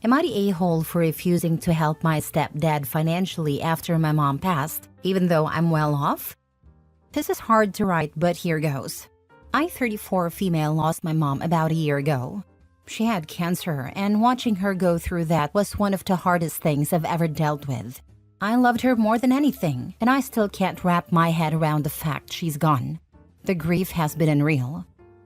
Am I the a-hole for refusing to help my stepdad financially after my mom passed, even though I'm well off? This is hard to write, but here goes. I, 34 female, lost my mom about a year ago. She had cancer, and watching her go through that was one of the hardest things I've ever dealt with. I loved her more than anything, and I still can't wrap my head around the fact she's gone. The grief has been unreal.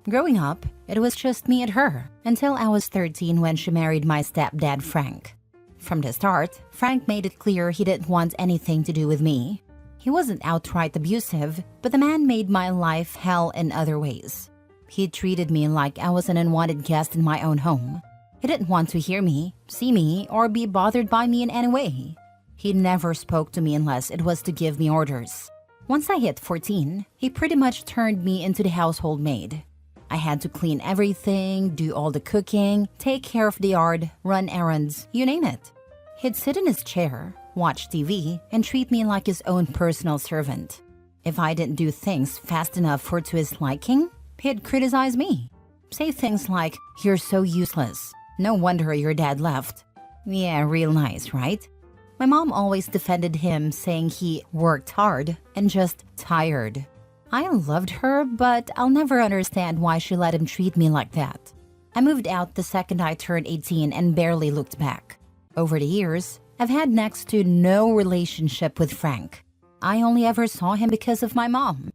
Growing up, it was just me and her, until I was 13 when she married my stepdad, Frank. From the start, Frank made it clear he didn't want anything to do with me. He wasn't outright abusive, but the man made my life hell in other ways. He treated me like I was an unwanted guest in my own home. He didn't want to hear me, see me, or be bothered by me in any way. He never spoke to me unless it was to give me orders. Once I hit 14, he pretty much turned me into the household maid. I had to clean everything, do all the cooking, take care of the yard, run errands, you name it. He'd sit in his chair, watch TV, and treat me like his own personal servant. If I didn't do things fast enough for to his liking, he'd criticize me. Say things like, "You're so useless. No wonder your dad left." Yeah, real nice, right? My mom always defended him, saying he worked hard and just tired. I loved her, but I'll never understand why she let him treat me like that. I moved out the second I turned 18 and barely looked back. Over the years, I've had next to no relationship with Frank. I only ever saw him because of my mom.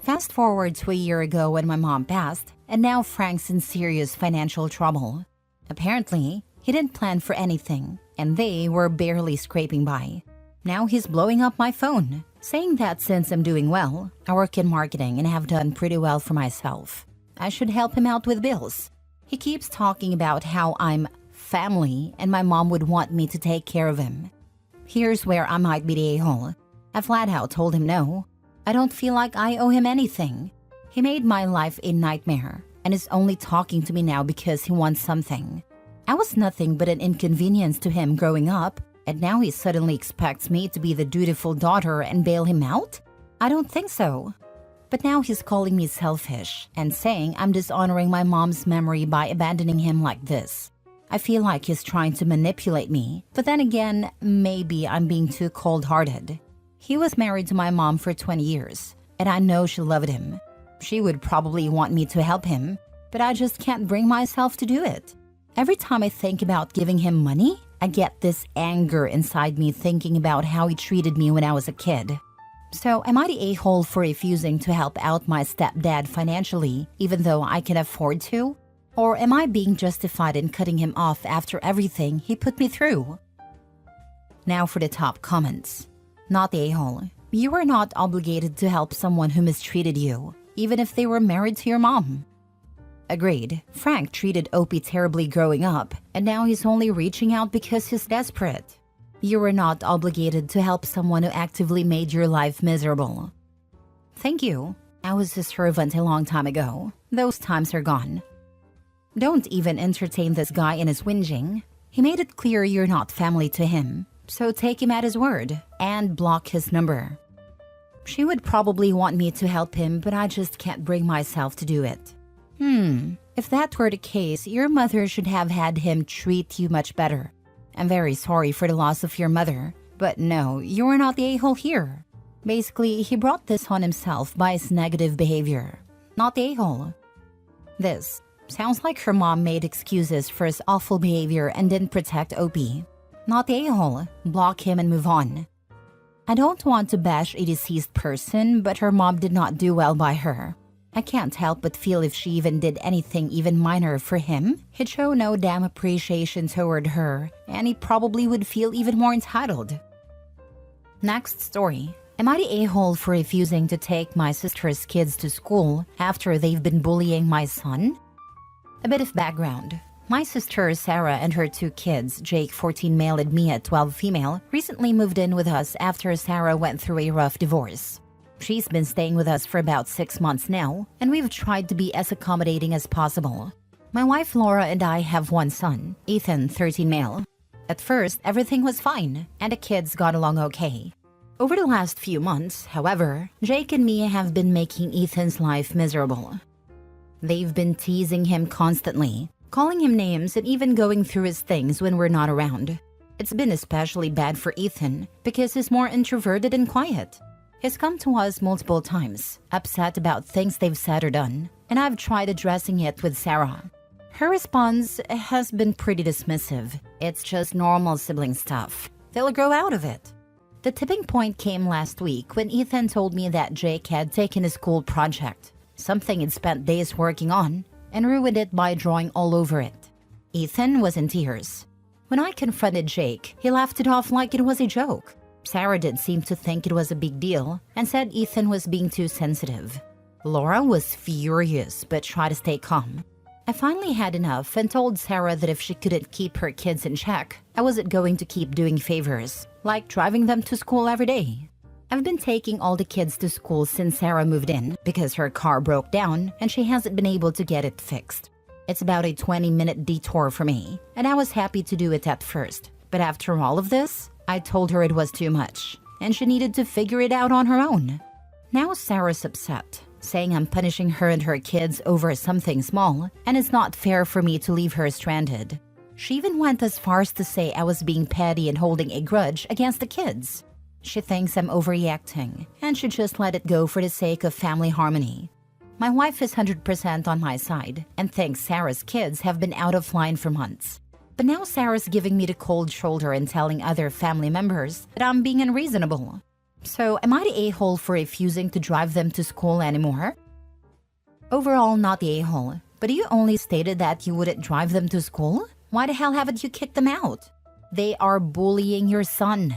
Fast forward to a year ago when my mom passed, and now Frank's in serious financial trouble. Apparently, he didn't plan for anything, and they were barely scraping by. Now he's blowing up my phone, saying that since I'm doing well, I work in marketing and have done pretty well for myself, I should help him out with bills. He keeps talking about how I'm family and my mom would want me to take care of him. Here's where I might be the a-hole. I flat out told him no. I don't feel like I owe him anything. He made my life a nightmare and is only talking to me now because he wants something. I was nothing but an inconvenience to him growing up, and now he suddenly expects me to be the dutiful daughter and bail him out? I don't think so. But now he's calling me selfish and saying I'm dishonoring my mom's memory by abandoning him like this. I feel like he's trying to manipulate me, but then again, maybe I'm being too cold-hearted. He was married to my mom for 20 years, and I know she loved him. She would probably want me to help him, but I just can't bring myself to do it. Every time I think about giving him money, I get this anger inside me thinking about how he treated me when I was a kid. So am I the a-hole for refusing to help out my stepdad financially, even though I can afford to? Or am I being justified in cutting him off after everything he put me through? Now for the top comments. Not the a-hole. You are not obligated to help someone who mistreated you, even if they were married to your mom. Agreed. Frank treated Opie terribly growing up, and now he's only reaching out because he's desperate. You were not obligated to help someone who actively made your life miserable. Thank you. I was a servant a long time ago. Those times are gone. Don't even entertain this guy in his whinging. He made it clear you're not family to him, so take him at his word and block his number. She would probably want me to help him, but I just can't bring myself to do it. If that were the case, your mother should have had him treat you much better. I'm very sorry for the loss of your mother, but no, you are not the a-hole here. Basically, he brought this on himself by his negative behavior. Not the a-hole. This sounds like her mom made excuses for his awful behavior and didn't protect Opie. Not the a-hole. Block him and move on. I don't want to bash a deceased person, but her mom did not do well by her. I can't help but feel if she even did anything even minor for him, he'd show no damn appreciation toward her, and he probably would feel even more entitled. Next story. Am I the a-hole for refusing to take my sister's kids to school after they've been bullying my son? A bit of background. My sister Sarah and her 2 kids, Jake 14 male and Mia 12 female, recently moved in with us after Sarah went through a rough divorce. She's been staying with us for about 6 months now, and we've tried to be as accommodating as possible. My wife Laura and I have 1 son, Ethan 13 male. At first, everything was fine, and the kids got along okay. Over the last few months, however, Jake and Mia have been making Ethan's life miserable. They've been teasing him constantly, calling him names and even going through his things when we're not around. It's been especially bad for Ethan because he's more introverted and quiet. He's come to us multiple times, upset about things they've said or done, and I've tried addressing it with Sarah. Her response has been pretty dismissive. It's just normal sibling stuff. They'll grow out of it. The tipping point came last week when Ethan told me that Jake had taken his school project, something he'd spent days working on, and ruined it by drawing all over it. Ethan was in tears. When I confronted Jake, he laughed it off like it was a joke. Sarah didn't seem to think it was a big deal and said Ethan was being too sensitive. Laura was furious but tried to stay calm. I finally had enough and told Sarah that if she couldn't keep her kids in check, I wasn't going to keep doing favors, like driving them to school every day. I've been taking all the kids to school since Sarah moved in because her car broke down and she hasn't been able to get it fixed. It's about a 20-minute detour for me, and I was happy to do it at first. But after all of this, I told her it was too much, and she needed to figure it out on her own. Now Sarah's upset, saying I'm punishing her and her kids over something small, and it's not fair for me to leave her stranded. She even went as far as to say I was being petty and holding a grudge against the kids. She thinks I'm overreacting, and should just let it go for the sake of family harmony. My wife is 100% on my side, and thinks Sarah's kids have been out of line for months. But now Sarah's giving me the cold shoulder and telling other family members that I'm being unreasonable. So am I the a-hole for refusing to drive them to school anymore? Overall, not the a-hole, but you only stated that you wouldn't drive them to school? Why the hell haven't you kicked them out? They are bullying your son.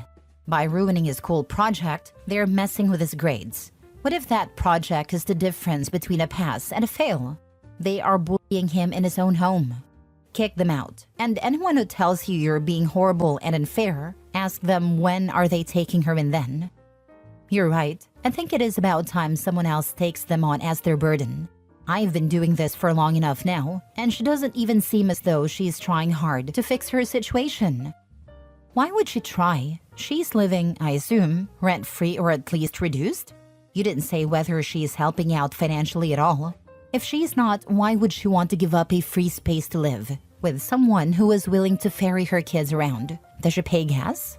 By ruining his school project, they're messing with his grades. What if that project is the difference between a pass and a fail? They are bullying him in his own home. Kick them out. And anyone who tells you you're being horrible and unfair, ask them when are they taking her in then. You're right. I think it is about time someone else takes them on as their burden. I've been doing this for long enough now, and she doesn't even seem as though she's trying hard to fix her situation. Why would she try? She's living, I assume, rent-free or at least reduced? You didn't say whether she's helping out financially at all. If she's not, why would she want to give up a free space to live with someone who is willing to ferry her kids around? Does she pay gas?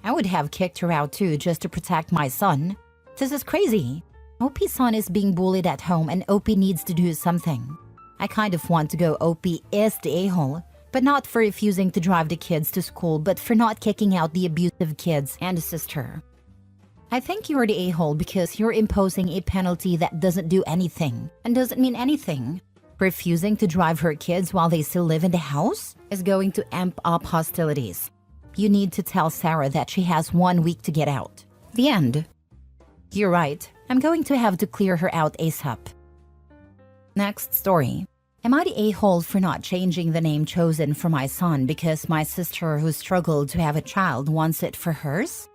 I would have kicked her out too just to protect my son. This is crazy. OP's son is being bullied at home and OP needs to do something. I kind of want to go OP is the a-hole, but not for refusing to drive the kids to school, but for not kicking out the abusive kids and the sister. I think you're the a-hole because you're imposing a penalty that doesn't do anything and doesn't mean anything. Refusing to drive her kids while they still live in the house is going to amp up hostilities. You need to tell Sarah that she has 1 week to get out. The end. You're right. I'm going to have to clear her out ASAP. Next story. Am I the a-hole for not changing the name chosen for my son because my sister who struggled to have a child wants it for hers?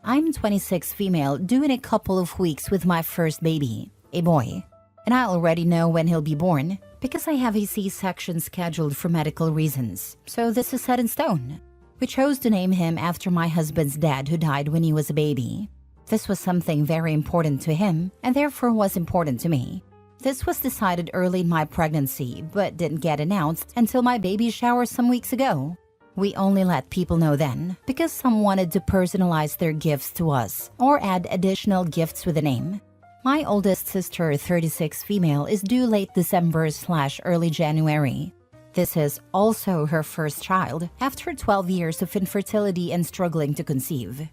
I'm 26 female, due in a couple of weeks with my first baby, a boy. And I already know when he'll be born because I have a C-section scheduled for medical reasons. So this is set in stone. We chose to name him after my husband's dad who died when he was a baby. This was something very important to him and therefore was important to me. This was decided early in my pregnancy but didn't get announced until my baby shower some weeks ago. We only let people know then because some wanted to personalize their gifts to us or add additional gifts with a name. My oldest sister, 36 female, is due late December/early January. This is also her first child after 12 years of infertility and struggling to conceive.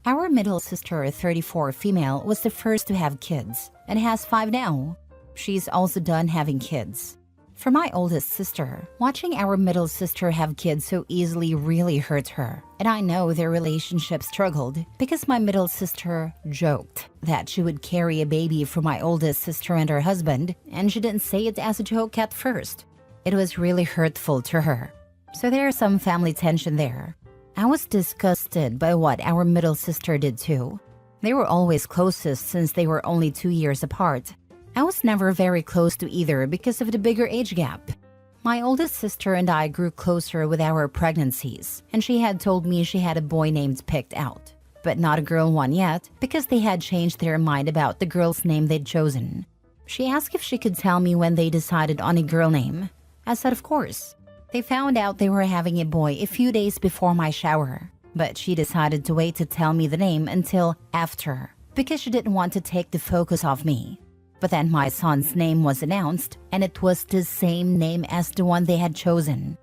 Our middle sister, 34 female, was the first to have kids and has 5 now. She's also done having kids. For my oldest sister, watching our middle sister have kids so easily really hurt her. And I know their relationship struggled because my middle sister joked that she would carry a baby for my oldest sister and her husband, and she didn't say it as a joke at first. It was really hurtful to her. So there's some family tension there. I was disgusted by what our middle sister did too. They were always closest since they were only 2 years apart. I was never very close to either because of the bigger age gap. My oldest sister and I grew closer with our pregnancies, and she had told me she had a boy named picked out, but not a girl one yet because they had changed their mind about the girl's name they'd chosen. She asked if she could tell me when they decided on a girl name. I said of course. They found out they were having a boy a few days before my shower, but she decided to wait to tell me the name until after because she didn't want to take the focus off me. But then my son's name was announced, and it was the same name as the one they had chosen.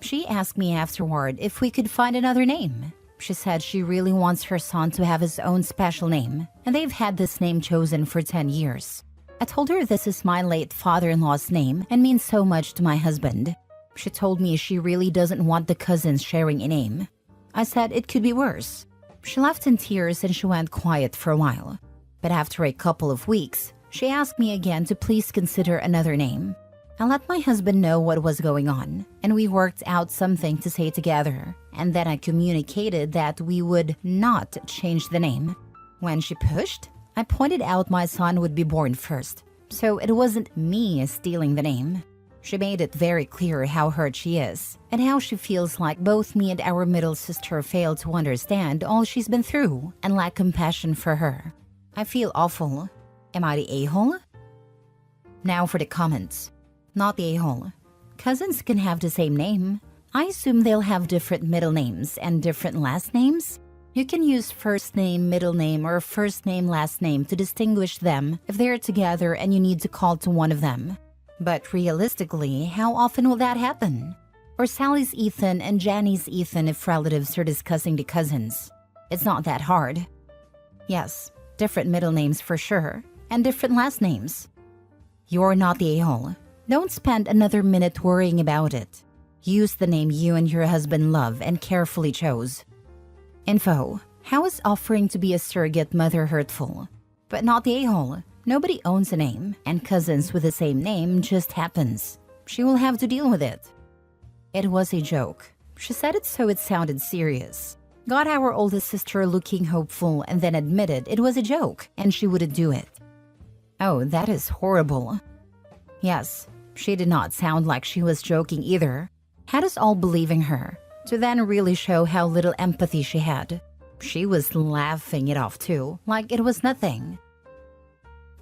She asked me afterward if we could find another name. She said she really wants her son to have his own special name, and they've had this name chosen for 10 years. I told her this is my late father-in-law's name and means so much to my husband. She told me she really doesn't want the cousins sharing a name. I said it could be worse. She left in tears and she went quiet for a while. But after a couple of weeks, she asked me again to please consider another name. I let my husband know what was going on, and we worked out something to say together. And then I communicated that we would not change the name. When she pushed, I pointed out my son would be born first, so it wasn't me stealing the name. She made it very clear how hurt she is, and how she feels like both me and our middle sister failed to understand all she's been through and lack compassion for her. I feel awful. Am I the a-hole? Now for the comments. Not the a-hole. Cousins can have the same name. I assume they'll have different middle names and different last names. You can use first name, middle name, or first name, last name to distinguish them if they're together and you need to call to one of them. But realistically, how often will that happen? Or Sally's Ethan and Janny's Ethan if relatives are discussing the cousins. It's not that hard. Yes, different middle names for sure, and different last names. You're not the a-hole. Don't spend another minute worrying about it. Use the name you and your husband love and carefully chose. Info. How is offering to be a surrogate mother hurtful? But not the a-hole. Nobody owns a name, and cousins with the same name just happens. She will have to deal with it. It was a joke. She said it so it sounded serious. Got our oldest sister looking hopeful and then admitted it was a joke and she wouldn't do it. Oh, that is horrible. Yes, she did not sound like she was joking either. Had us all believing her, to then really show how little empathy she had. She was laughing it off too, like it was nothing.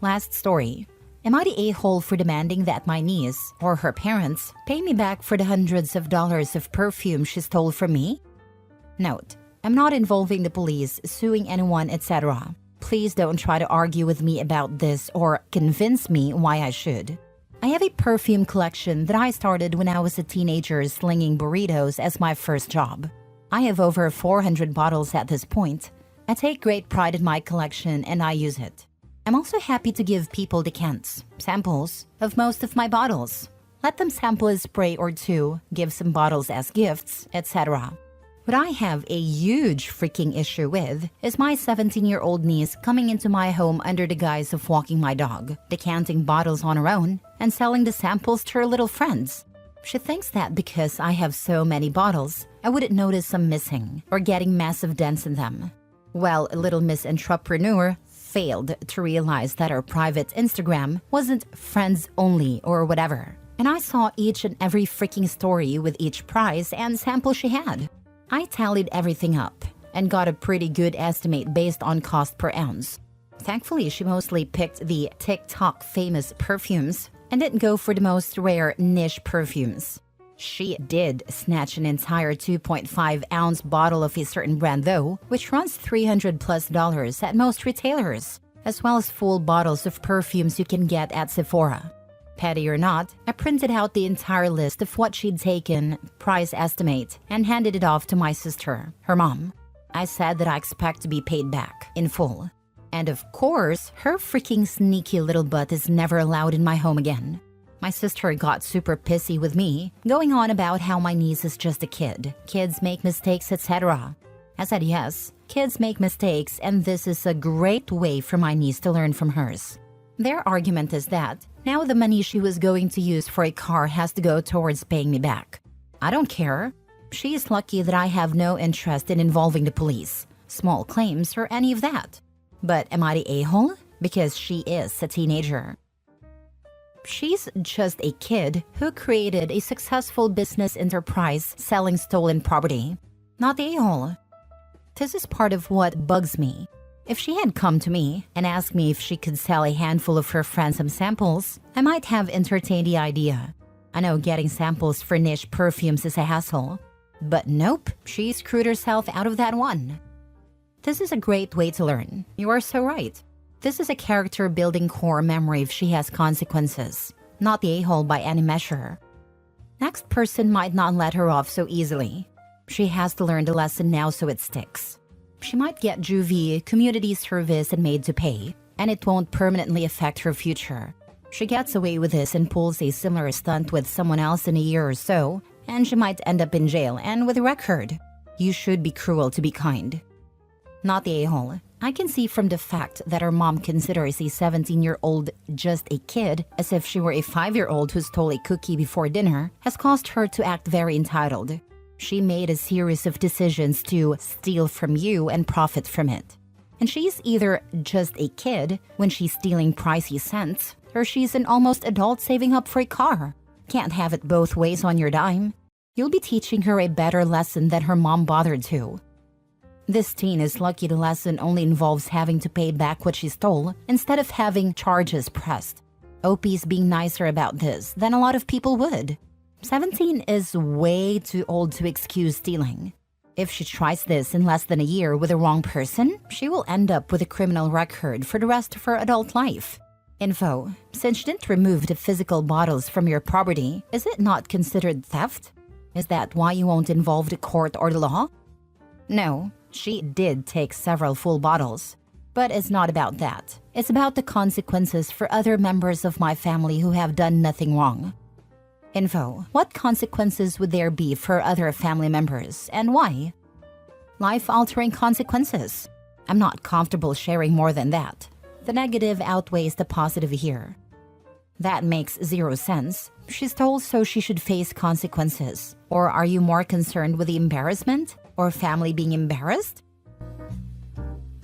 Last story. Am I the a-hole for demanding that my niece, or her parents, pay me back for the hundreds of dollars of perfume she stole from me? Note, I'm not involving the police, suing anyone, etc. Please don't try to argue with me about this or convince me why I should. I have a perfume collection that I started when I was a teenager slinging burritos as my first job. I have over 400 bottles at this point. I take great pride in my collection and I use it. I'm also happy to give people decants, samples, of most of my bottles. Let them sample a spray or two, give some bottles as gifts, etc. What I have a huge freaking issue with is my 17-year-old niece coming into my home under the guise of walking my dog, decanting bottles on her own, and selling the samples to her little friends. She thinks that because I have so many bottles, I wouldn't notice some missing or getting massive dents in them. Well, little Miss Entrepreneur failed to realize that her private Instagram wasn't friends only or whatever. And I saw each and every freaking story with each prize and sample she had. I tallied everything up and got a pretty good estimate based on cost per ounce. Thankfully, she mostly picked the TikTok famous perfumes and didn't go for the most rare niche perfumes. She did snatch an entire 2.5-ounce bottle of a certain brand though, which runs $300+ at most retailers, as well as full bottles of perfumes you can get at Sephora. Petty or not, I printed out the entire list of what she'd taken, price estimate, and handed it off to my sister, her mom. I said that I expect to be paid back, in full. And of course, her freaking sneaky little butt is never allowed in my home again. My sister got super pissy with me, going on about how my niece is just a kid. Kids make mistakes, etc. I said yes, kids make mistakes, and this is a great way for my niece to learn from hers. Their argument is that now the money she was going to use for a car has to go towards paying me back. I don't care. She is lucky that I have no interest in involving the police, small claims, or any of that. But am I the a-hole? Because she is a teenager. She's just a kid who created a successful business enterprise selling stolen property. Not the a-hole. This is part of what bugs me. If she had come to me and asked me if she could sell a handful of her friends some samples, I might have entertained the idea. I know getting samples for niche perfumes is a hassle. But nope, she screwed herself out of that one. This is a great way to learn. You are so right. This is a character-building core memory if she has consequences, not the a-hole by any measure. Next person might not let her off so easily. She has to learn the lesson now so it sticks. She might get juvie, community service, and Maid to pay, and it won't permanently affect her future. She gets away with this and pulls a similar stunt with someone else in a year or so, and she might end up in jail and with a record. You should be cruel to be kind. Not the a-hole. I can see from the fact that her mom considers a 17-year-old just a kid, as if she were a 5-year-old who stole a cookie before dinner, has caused her to act very entitled. She made a series of decisions to steal from you and profit from it. And she's either just a kid when she's stealing pricey scents, or she's an almost adult saving up for a car. Can't have it both ways on your dime. You'll be teaching her a better lesson than her mom bothered to. This teen is lucky the lesson only involves having to pay back what she stole instead of having charges pressed. OP's being nicer about this than a lot of people would. 17 is way too old to excuse stealing. If she tries this in less than a year with the wrong person, she will end up with a criminal record for the rest of her adult life. Info: since you didn't remove the physical bottles from your property, is it not considered theft? Is that why you won't involve the court or the law? No, she did take several full bottles. But it's not about that. It's about the consequences for other members of my family who have done nothing wrong. Info: what consequences would there be for other family members, and why? Life-altering consequences. I'm not comfortable sharing more than that. The negative outweighs the positive here. That makes zero sense. She stole so she should face consequences. Or are you more concerned with the embarrassment? Or family being embarrassed?